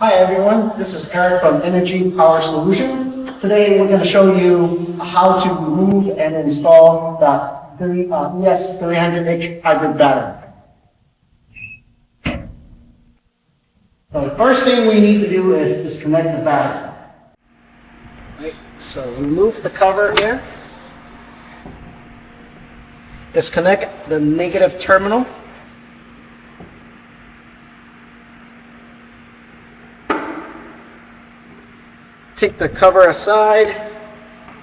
Hi everyone, this is Eric from Energy Power Solution. Today we're going to show you how to remove and install the ES300h hybrid battery. So the first thing we need to do is disconnect the battery. Right, so remove the cover here. Disconnect the negative terminal. Take the cover aside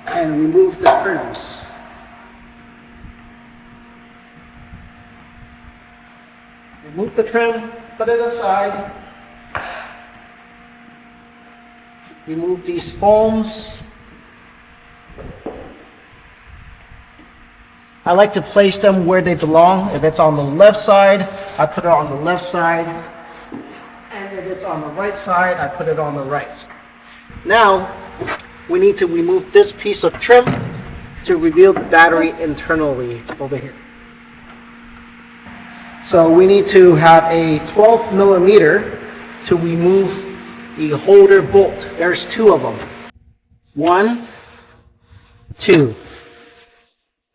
and remove the trims. Remove the trim, put it aside. Remove these foams. I like to place them where they belong. If it's on the left side, I put it on the left side. And if it's on the right side, I put it on the right. Now, we need to remove this piece of trim to reveal the battery internally over here. So we need to have a 12 millimeter to remove the holder bolt. There's two of them. 1, 2.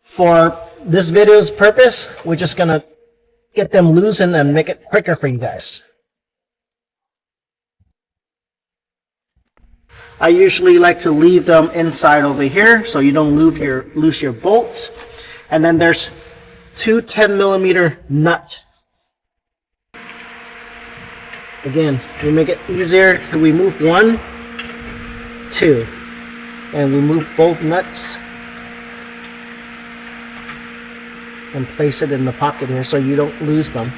For this video's purpose, we're just gonna get them loosened and make it quicker for you guys. I usually like to leave them inside over here so you don't lose your bolts. And then there's two 10 millimeter nuts. Again, we make it easier to remove 1, 2, and remove both nuts and place it in the pocket here so you don't lose them.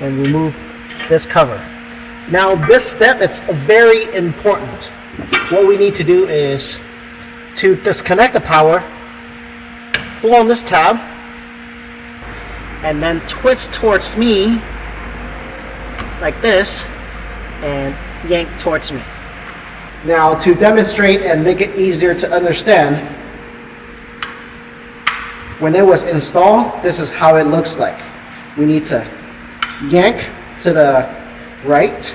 And remove this cover. Now this step is very important. What we need to do is to disconnect the power, pull on this tab, and then twist towards me like this and yank towards me. Now to demonstrate and make it easier to understand, when it was installed, this is how it looks like. We need to yank to the right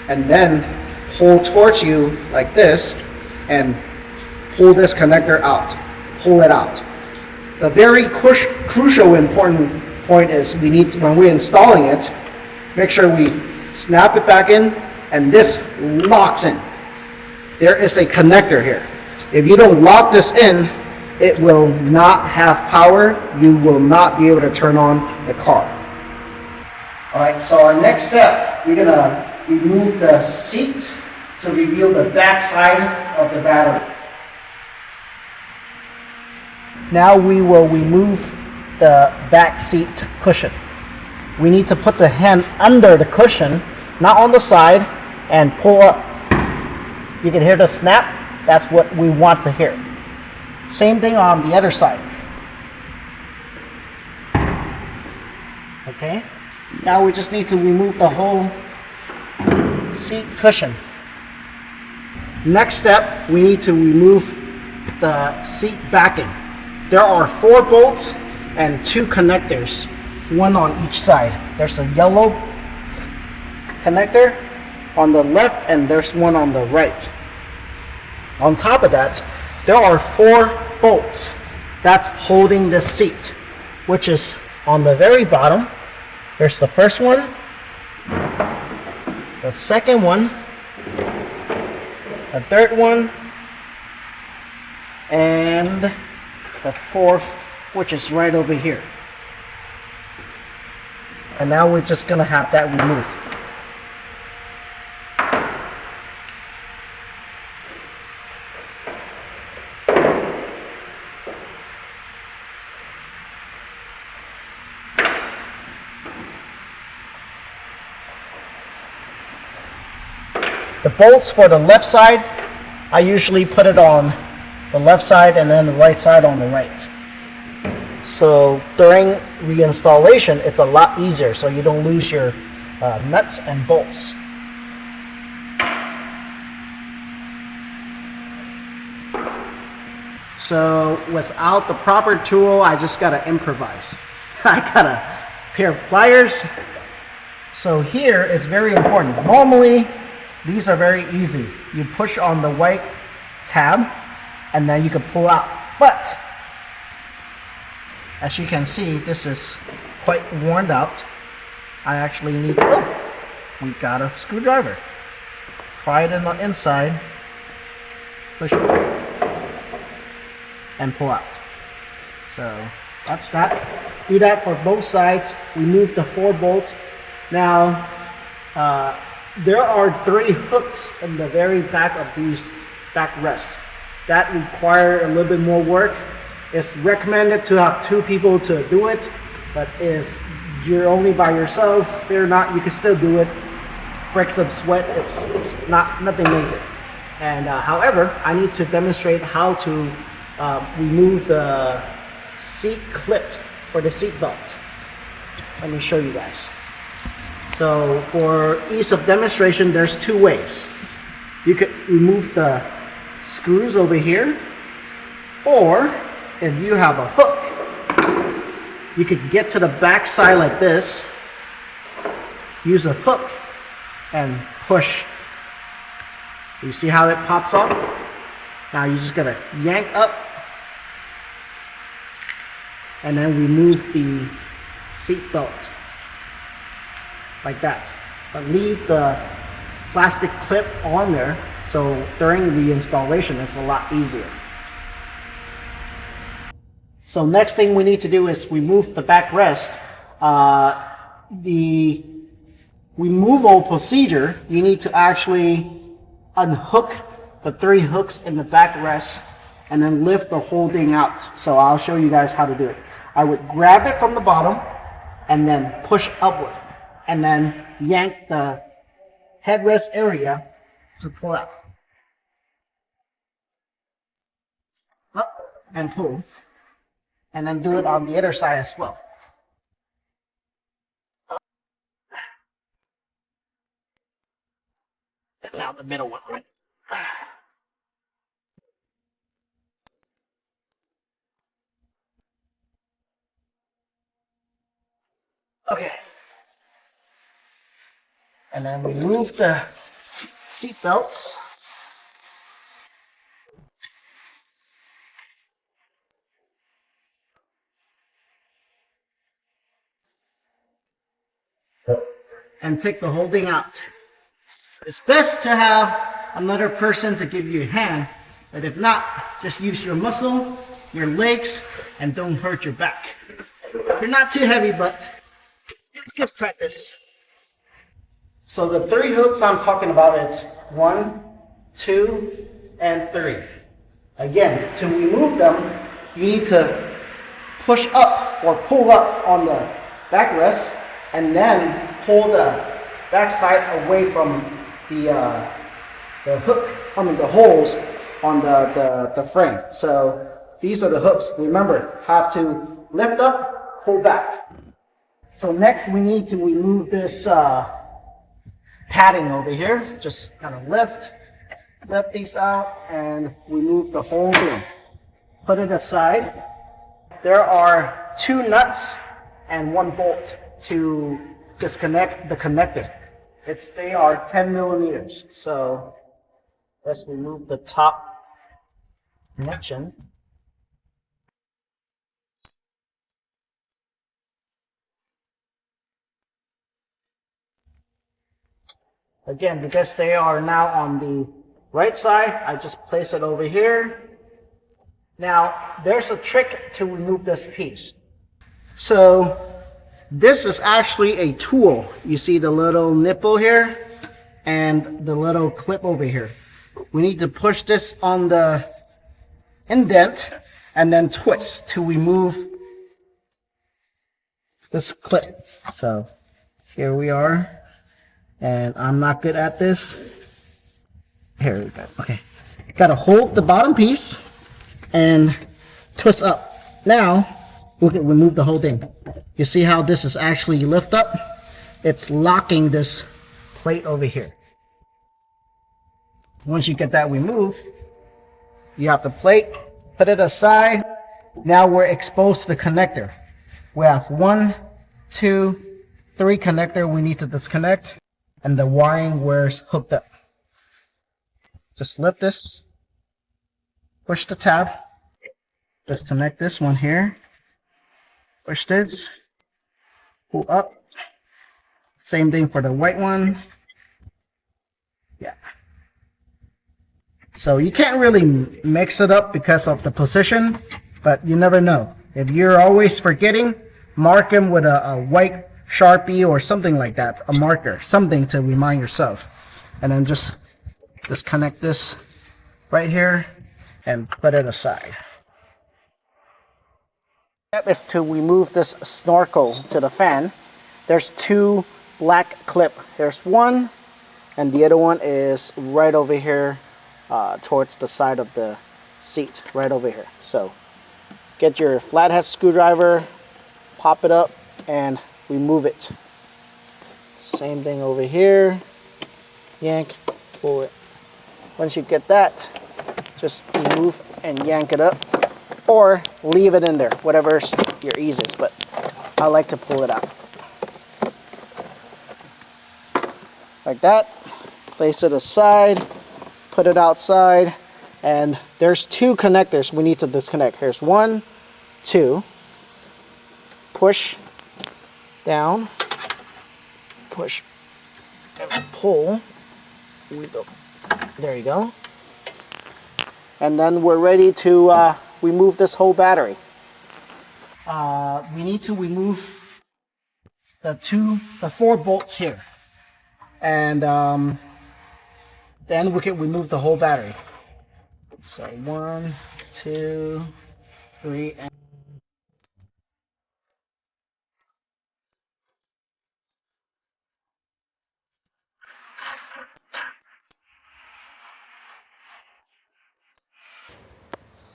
and then hold towards you like this and pull this connector out, pull it out. The very crucial important point is we need to, when we're installing it, make sure we snap it back in and this locks in. There is a connector here. If you don't lock this in, it will not have power. You will not be able to turn on the car. Alright, so our next step, we're going to remove the seat to reveal the back side of the battery. Now we will remove the back seat cushion. We need to put the hand under the cushion, not on the side, and pull up. You can hear the snap. That's what we want to hear. Same thing on the other side. Okay? Now we just need to remove the whole seat cushion. Next step, we need to remove the seat backing. There are 4 bolts and 2 connectors, one on each side. There's a yellow connector on the left and there's one on the right. On top of that, there are 4 bolts that's holding the seat, which is on the very bottom. There's the first one, the second one, the third one, and the fourth, which is right over here. And now we're just going to have that removed. The bolts for the left side, I usually put it on the left side and then the right side on the right. So during reinstallation, it's a lot easier so you don't lose your nuts and bolts. So without the proper tool, I just gotta improvise. I got a pair of pliers So here it's very important. Normally, these are very easy. You push on the white tab and then you can pull out. But as you can see, this is quite worn out. I actually need, oh, we got a screwdriver. Pry it in the inside, push it, and pull out. So that's that. Do that for both sides. Remove the 4 bolts. Now, there are 3 hooks in the very back of these backrest. That require a little bit more work. It's recommended to have 2 people to do it, but if you're only by yourself, fear not, you can still do it. Break some sweat, it's nothing major. And however, I need to demonstrate how to remove the seat clip for the seat belt. Let me show you guys. So for ease of demonstration, there's 2 ways. You could remove the screws over here, or if you have a hook, you could get to the back side like this, use a hook, and push. You see how it pops up? Now you just gotta yank up, and then remove the seat belt. Like that, but leave the plastic clip on there so during reinstallation it's a lot easier. So next thing we need to do is remove the backrest. The removal procedure, you need to actually unhook the 3 hooks in the backrest and then lift the whole thing out. So I'll show you guys how to do it. I would grab it from the bottom and then push upward, and then yank the headrest area to pull out. Up and pull. And then do it on the other side as well. And now the middle one, right? Okay. And then remove the seat belts. And take the whole thing out. It's best to have another person to give you a hand, but if not, just use your muscle, your legs, and don't hurt your back. You're not too heavy, but it's good practice. So the 3 hooks I'm talking about is 1, 2, and 3. Again, to remove them, you need to push up or pull up on the backrest and then pull the backside away from the hook, the holes on the frame. So these are the hooks. Remember, have to lift up, pull back. So next we need to remove this padding over here. Just kind of lift these out and remove the whole thing. Put it aside. There are 2 nuts and 1 bolt to disconnect the connector. They are 10 millimeters. So let's remove the top connection. Again, because they are now on the right side, I just place it over here. Now, there's a trick to remove this piece. So this is actually a tool. You see the little nipple here and the little clip over here. We need to push this on the indent and then twist to remove this clip. So here we are. And I'm not good at this. Here we go. Okay. Gotta hold the bottom piece and twist up. Now, we can remove the whole thing. You see how this is actually lift up? It's locking this plate over here. Once you get that removed, you have the plate, put it aside. Now we're exposed to the connector. We have 1, 2, 3 connector we need to disconnect, and the wiring where's hooked up. Just lift this, push the tab, disconnect this one here, push this, pull up. Same thing for the white one. Yeah. So you can't really mix it up because of the position, but you never know. If you're always forgetting, mark them with a white Sharpie or something like that, a marker, something to remind yourself. And then just disconnect this right here and put it aside. Step is to remove this snorkel to the fan. There's 2 black clip. There's one, and the other one is right over here towards the side of the seat, right over here. So get your flathead screwdriver, pop it up, and remove it. Same thing over here. Yank, pull it. Once you get that, just remove and yank it up, or leave it in there, whatever's your easiest, but I like to pull it out. Like that. Place it aside, put it outside, and there's 2 connectors we need to disconnect. Here's 1, 2. Push down, push and pull. There you go. And then we're ready to remove this whole battery. We need to remove the 4 bolts here, and then we can remove the whole battery. So 1, 2, 3, and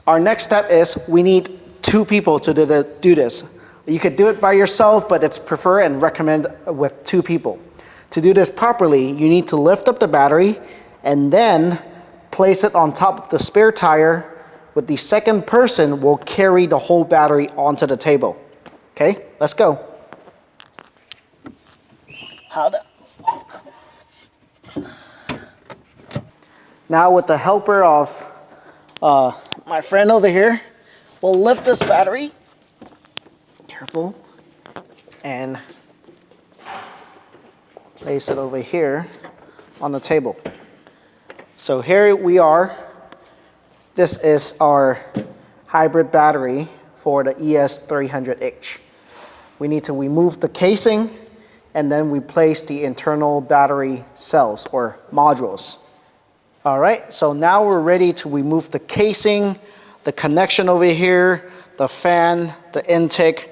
our next step is we need 2 people to do this. You could do it by yourself, but it's preferred and recommend with 2 people. To do this properly, you need to lift up the battery and then place it on top of the spare tire. With the second person will carry the whole battery onto the table. Okay, let's go. Now with the helper of my friend over here, we'll lift this battery. Careful. And place it over here on the table. So here we are. This is our hybrid battery for the ES300h. We need to remove the casing and then replace the internal battery cells or modules. All right, so now we're ready to remove the casing, the connection over here, the fan, the intake,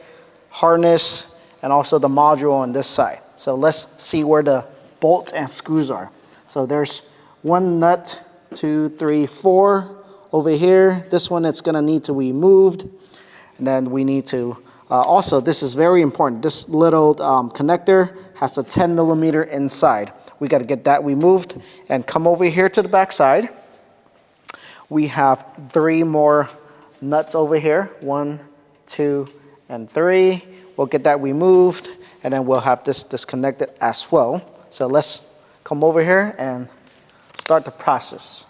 harness, and also the module on this side. So let's see where the bolts and screws are. So there's 1 nut, 2, 3, 4 over here. This one it's gonna need to be removed. And then we need to, also this is very important, this little connector has a 10mm inside. We gotta get that removed and come over here to the back side. We have 3 more nuts over here, 1, 2, and 3. We'll get that removed and then we'll have this disconnected as well. So let's come over here and start the process.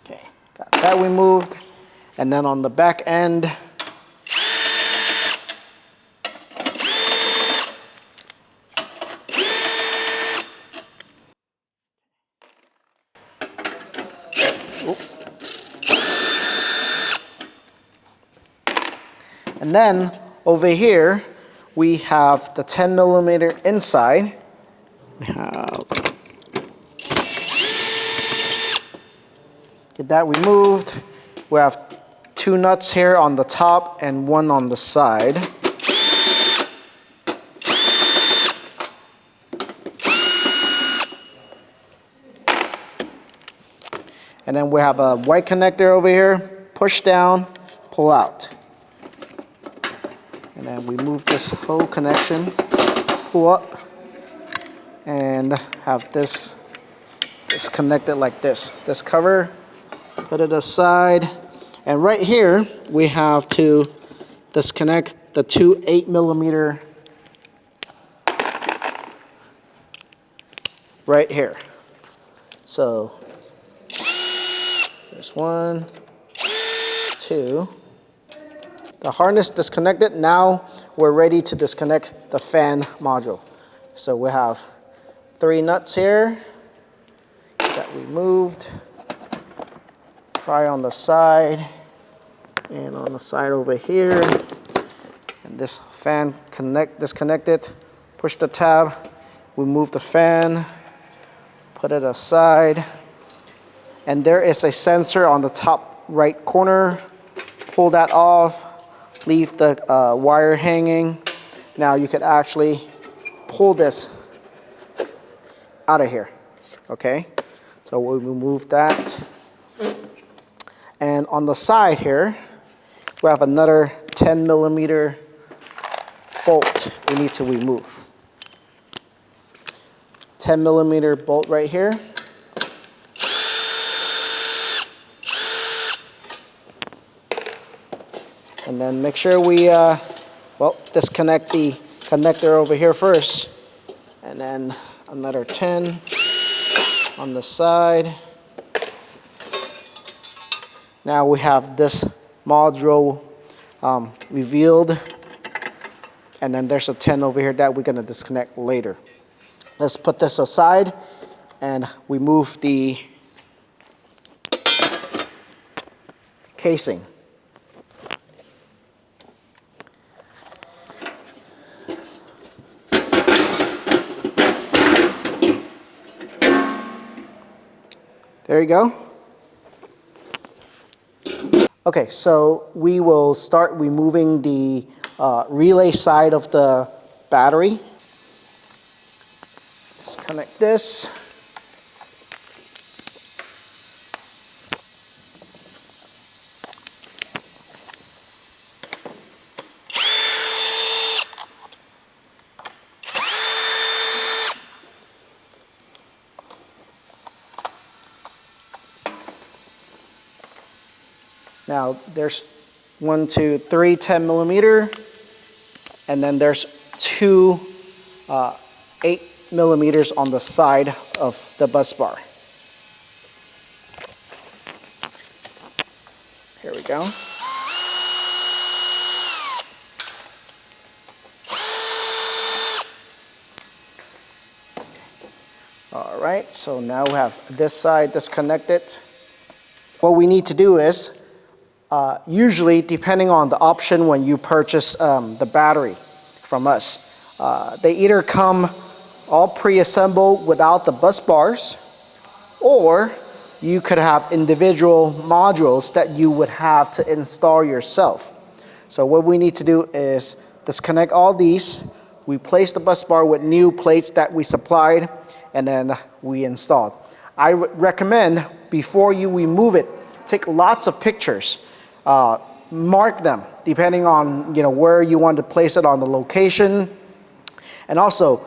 Okay, got that removed. And then on the back end, and then over here, we have the 10mm inside. We have, get that removed. We have 2 nuts here on the top and 1 on the side. And then we have a white connector over here. Push down, pull out. And then we move this whole connection, pull up, and have this connected like this. This cover Put it aside. And right here, we have to disconnect the two 8mm right here. So there's 1, 2. The harness disconnected. Now we're ready to disconnect the fan module. So we have 3 nuts here that we moved. Try on the side and on the side over here. And this fan disconnected. Push the tab. We move the fan. Put it aside. And there is a sensor on the top right corner. Pull that off. Leave the wire hanging. Now you could actually pull this out of here. Okay? So we'll remove that. And on the side here, we have another 10mm bolt we need to remove. 10mm bolt right here. And then make sure we, disconnect the connector over here first. And then another 10 on the side. Now we have this module revealed. And then there's a 10 over here that we're going to disconnect later. Let's put this aside and remove the casing. There you go. Okay, so we will start removing the relay side of the battery. Disconnect this. Now there's 1, 2, 3 10mm, and then there's 2 8mm on the side of the bus bar. Here we go. All right, so now we have this side disconnected. What we need to do is, usually, depending on the option when you purchase the battery from us, they either come all pre-assembled without the bus bars, or you could have individual modules that you would have to install yourself. So what we need to do is disconnect all these, replace the bus bar with new plates that we supplied, and then we installed. I recommend, before you remove it, take lots of pictures. Mark them depending on where you want to place it on the location, and also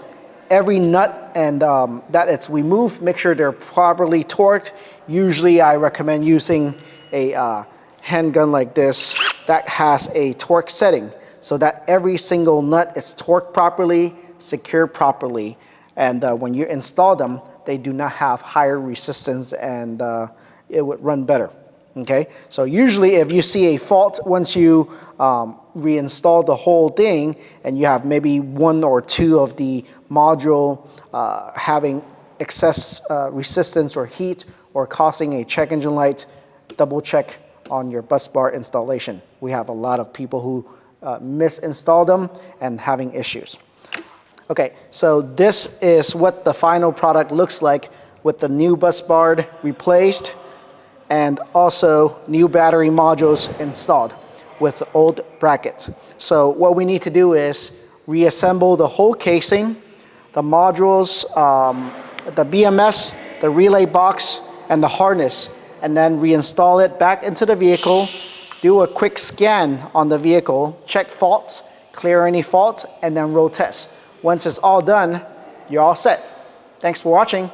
every nut and that it's removed, make sure they're properly torqued. Usually I recommend using a handgun like this that has a torque setting so that every single nut is torqued properly, secured properly, and when you install them, they do not have higher resistance, and it would run better. Okay, so usually if you see a fault once you reinstall the whole thing and you have maybe 1 or 2 of the module having excess resistance or heat or causing a check engine light, double check on your bus bar installation. We have a lot of people who misinstall them and having issues. Okay, so this is what the final product looks like with the new bus bar replaced, and also new battery modules installed with the old bracket. So what we need to do is reassemble the whole casing, the modules, the BMS, the relay box, and the harness, and then reinstall it back into the vehicle, do a quick scan on the vehicle, check faults, clear any faults, and then road test. Once it's all done, you're all set. Thanks for watching.